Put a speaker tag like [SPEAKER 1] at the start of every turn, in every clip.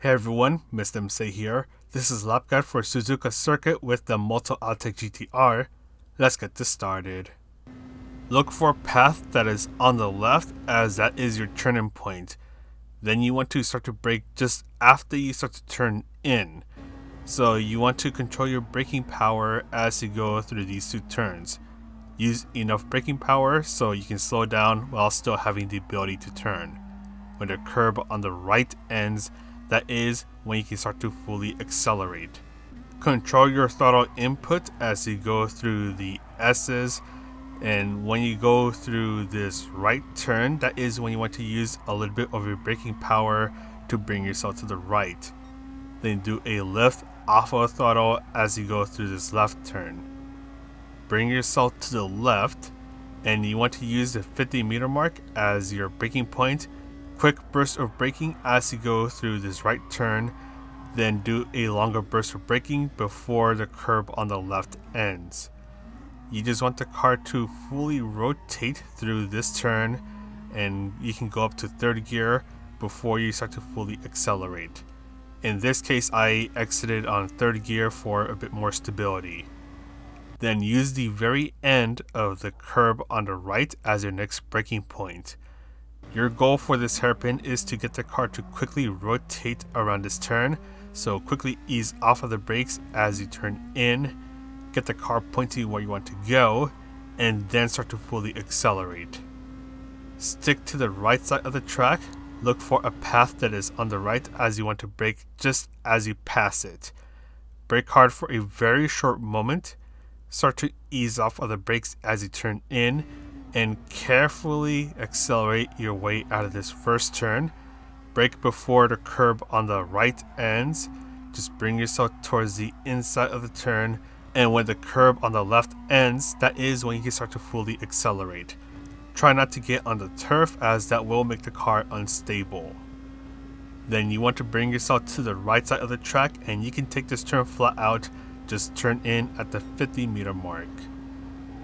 [SPEAKER 1] Hey everyone, Mr. MC here. This is Lap Guide for Suzuka Circuit with the MOTUL AUTECH GTR. Let's get this started. Look for a path that is on the left, as that is your turning point. Then you want to start to brake just after you start to turn in. So you want to control your braking power as you go through these two turns. Use enough braking power so you can slow down while still having the ability to turn. When the curb on the right ends, that is when you can start to fully accelerate. Control your throttle input as you go through the S's, and when you go through this right turn, that is when you want to use a little bit of your braking power to bring yourself to the right. Then do a lift off of throttle as you go through this left turn. Bring yourself to the left, and you want to use the 50-meter mark as your braking point. Quick burst of braking as you go through this right turn, then do a longer burst of braking before the curb on the left ends. You just want the car to fully rotate through this turn, and you can go up to third gear before you start to fully accelerate. In this case, I exited on third gear for a bit more stability. Then use the very end of the curb on the right as your next braking point. Your goal for this hairpin is to get the car to quickly rotate around this turn, so quickly ease off of the brakes as you turn in, get the car pointing where you want to go, and then start to fully accelerate. Stick to the right side of the track, look for a path that is on the right as you want to brake just as you pass it. Brake hard for a very short moment, start to ease off of the brakes as you turn in, and carefully accelerate your way out of this first turn. Brake before the curb on the right ends. Just bring yourself towards the inside of the turn, and when the curb on the left ends, that is when you can start to fully accelerate. Try not to get on the turf, as that will make the car unstable. Then you want to bring yourself to the right side of the track, and you can take this turn flat out. Just turn in at the 50-meter mark.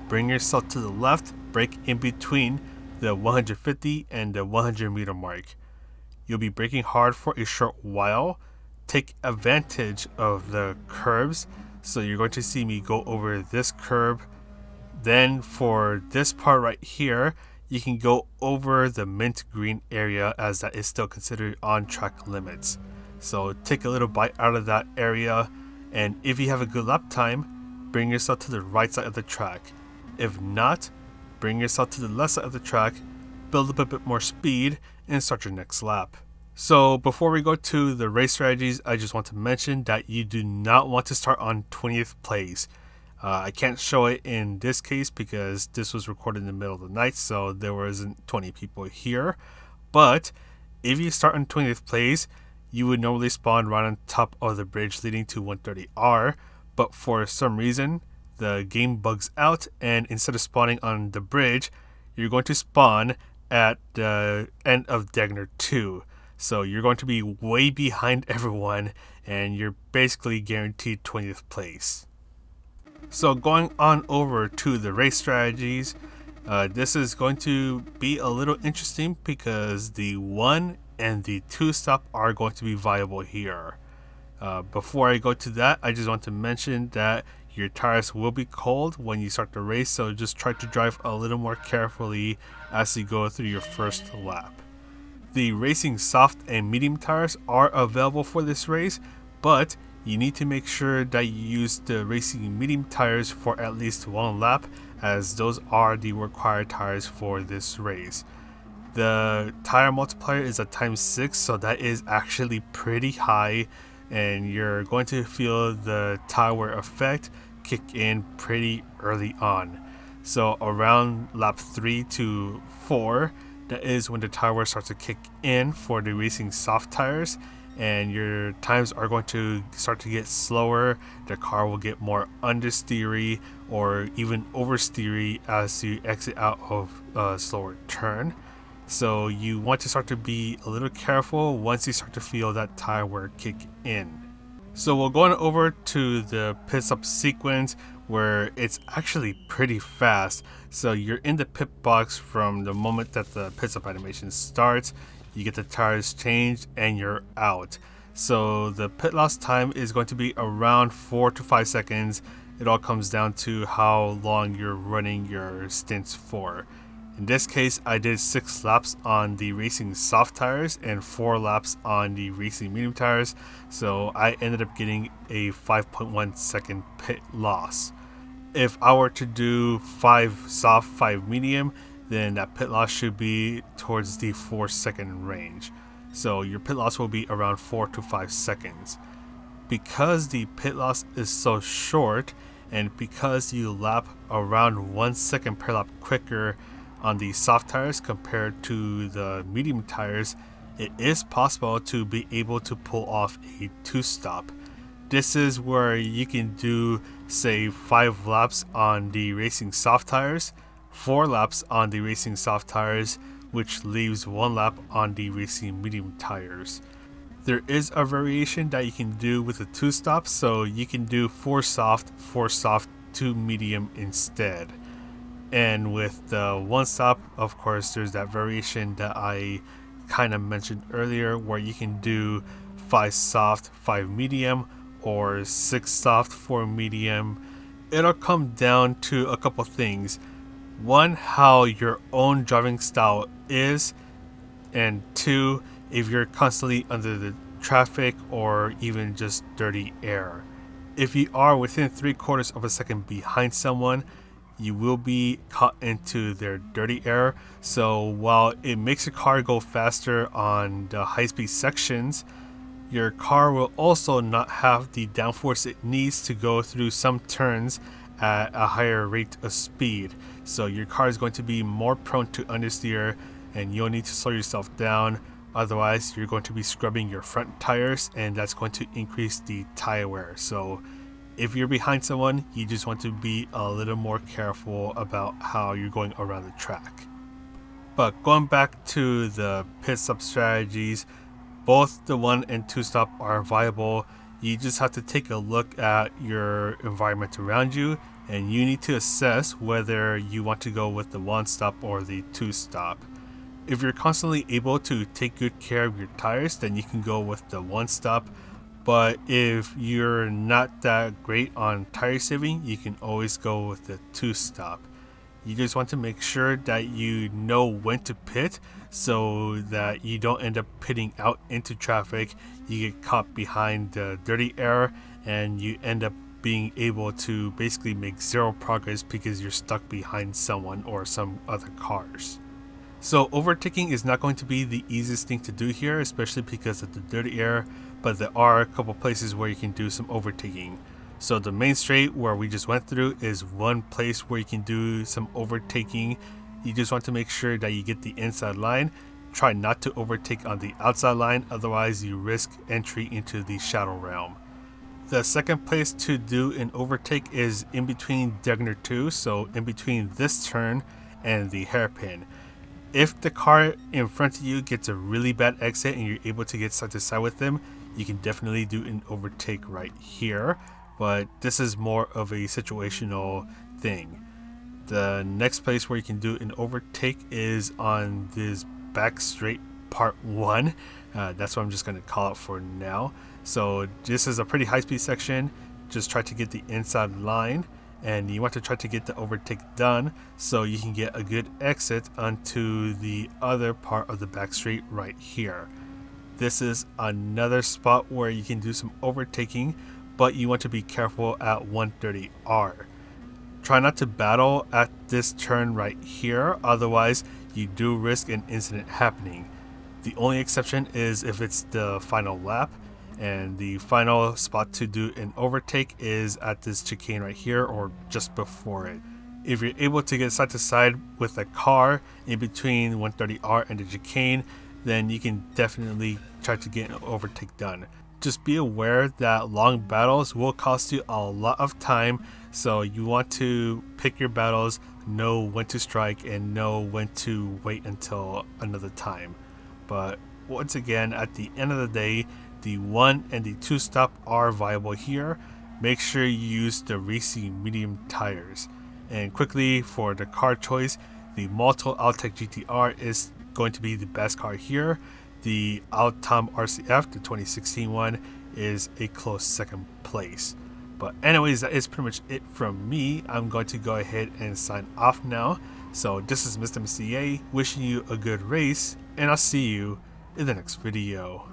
[SPEAKER 1] Bring yourself to the left, brake in between the 150 and the 100-meter mark. You'll be braking hard for a short while. Take advantage of the curbs, so you're going to see me go over this curb. Then for this part right here, you can go over the mint green area, as that is still considered on track limits. So take a little bite out of that area, and if you have a good lap time, bring yourself to the right side of the track. If not, bring yourself to the left side of the track, build up a bit more speed, and start your next lap. So before we go to the race strategies, I just want to mention that you do not want to start on 20th place. I can't show it in this case because this was recorded in the middle of the night, so there wasn't 20 people here. But if you start on 20th place, you would normally spawn right on top of the bridge leading to 130R, but for some reason, the game bugs out, and instead of spawning on the bridge, you're going to spawn at the end of Degner 2. So you're going to be way behind everyone, and you're basically guaranteed 20th place. So going on over to the race strategies, this is going to be a little interesting because the 1 and the 2 stop are going to be viable here. Before I go to that, I just want to mention that your tires will be cold when you start the race, so just try to drive a little more carefully as you go through your first lap. The racing soft and medium tires are available for this race, but you need to make sure that you use the racing medium tires for at least one lap, as those are the required tires for this race. The tire multiplier is a ×6, so that is actually pretty high, and you're going to feel the tire wear effect kick in pretty early on. So around lap 3 to 4, that is when the tire wear starts to kick in for the racing soft tires, and your times are going to start to get slower. The car will get more understeery or even oversteery as you exit out of a slower turn. So you want to start to be a little careful once you start to feel that tire wear kick in. So we'll go on over to the pit stop sequence, where it's actually pretty fast. So you're in the pit box from the moment that the pit stop animation starts. You get the tires changed and you're out. So the pit loss time is going to be around 4 to 5 seconds. It all comes down to how long you're running your stints for. In this case, I did 6 laps on the racing soft tires and 4 laps on the racing medium tires, so I ended up getting a 5.1 second pit loss. If I were to do 5 soft, 5 medium, then that pit loss should be towards the 4 second range. So your pit loss will be around 4 to 5 seconds. Because the pit loss is so short, and because you lap around 1 second per lap quicker on the soft tires compared to the medium tires, it is possible to be able to pull off a 2-stop. This is where you can do, say, 5 laps on the racing soft tires, 4 laps on the racing soft tires, which leaves 1 lap on the racing medium tires. There is a variation that you can do with a 2-stop, so you can do 4 soft, 2 medium instead. And with the 1-stop, of course, there's that variation that I kind of mentioned earlier where you can do 5 soft, 5 medium, or 6 soft, 4 medium. It'll come down to a couple things. One, how your own driving style is, and 2, if you're constantly under the traffic or even just dirty air. If you are within 3/4 of a second behind someone, you will be caught into their dirty air. So while it makes your car go faster on the high-speed sections, your car will also not have the downforce it needs to go through some turns at a higher rate of speed. So your car is going to be more prone to understeer, and you'll need to slow yourself down. Otherwise, you're going to be scrubbing your front tires, and that's going to increase the tire wear. So if you're behind someone, you just want to be a little more careful about how you're going around the track. But going back to the pit stop strategies, both the 1 and 2 stop are viable. You just have to take a look at your environment around you, and you need to assess whether you want to go with the 1 stop or the 2 stop. If you're constantly able to take good care of your tires, then you can go with the 1 stop. But if you're not that great on tire saving, you can always go with the 2 stop. You just want to make sure that you know when to pit so that you don't end up pitting out into traffic. You get caught behind the dirty air and you end up being able to basically make 0 progress because you're stuck behind someone or some other cars. So overtaking is not going to be the easiest thing to do here, especially because of the dirty air, but there are a couple places where you can do some overtaking. So the main straight where we just went through is one place where you can do some overtaking. You just want to make sure that you get the inside line. Try not to overtake on the outside line, otherwise you risk entry into the shadow realm. The second place to do an overtake is in between Degner 2, so in between this turn and the hairpin. If the car in front of you gets a really bad exit and you're able to get side to side with them, you can definitely do an overtake right here, but this is more of a situational thing. The next place where you can do an overtake is on this back straight part 1. That's what I'm just going to call it for now. So this is a pretty high speed section. Just try to get the inside line, and you want to try to get the overtake done so you can get a good exit onto the other part of the back straight right here. This is another spot where you can do some overtaking, but you want to be careful at 130R. Try not to battle at this turn right here, otherwise you do risk an incident happening. The only exception is if it's the final lap, and the final spot to do an overtake is at this chicane right here or just before it. If you're able to get side to side with a car in between 130R and the chicane, then you can definitely try to get an overtake done. Just be aware that long battles will cost you a lot of time, so you want to pick your battles, know when to strike, and know when to wait until another time. But once again, at the end of the day, the 1 and the 2 stop are viable here. Make sure you use the racing medium tires. And quickly for the car choice, the MOTUL AUTECH GTR is going to be the best car here. The Autom RCF, the 2016 one, is a close second place. But anyways, that is pretty much it from me. I'm going to go ahead and sign off now. So this is Mr. MCA wishing you a good race, and I'll see you in the next video.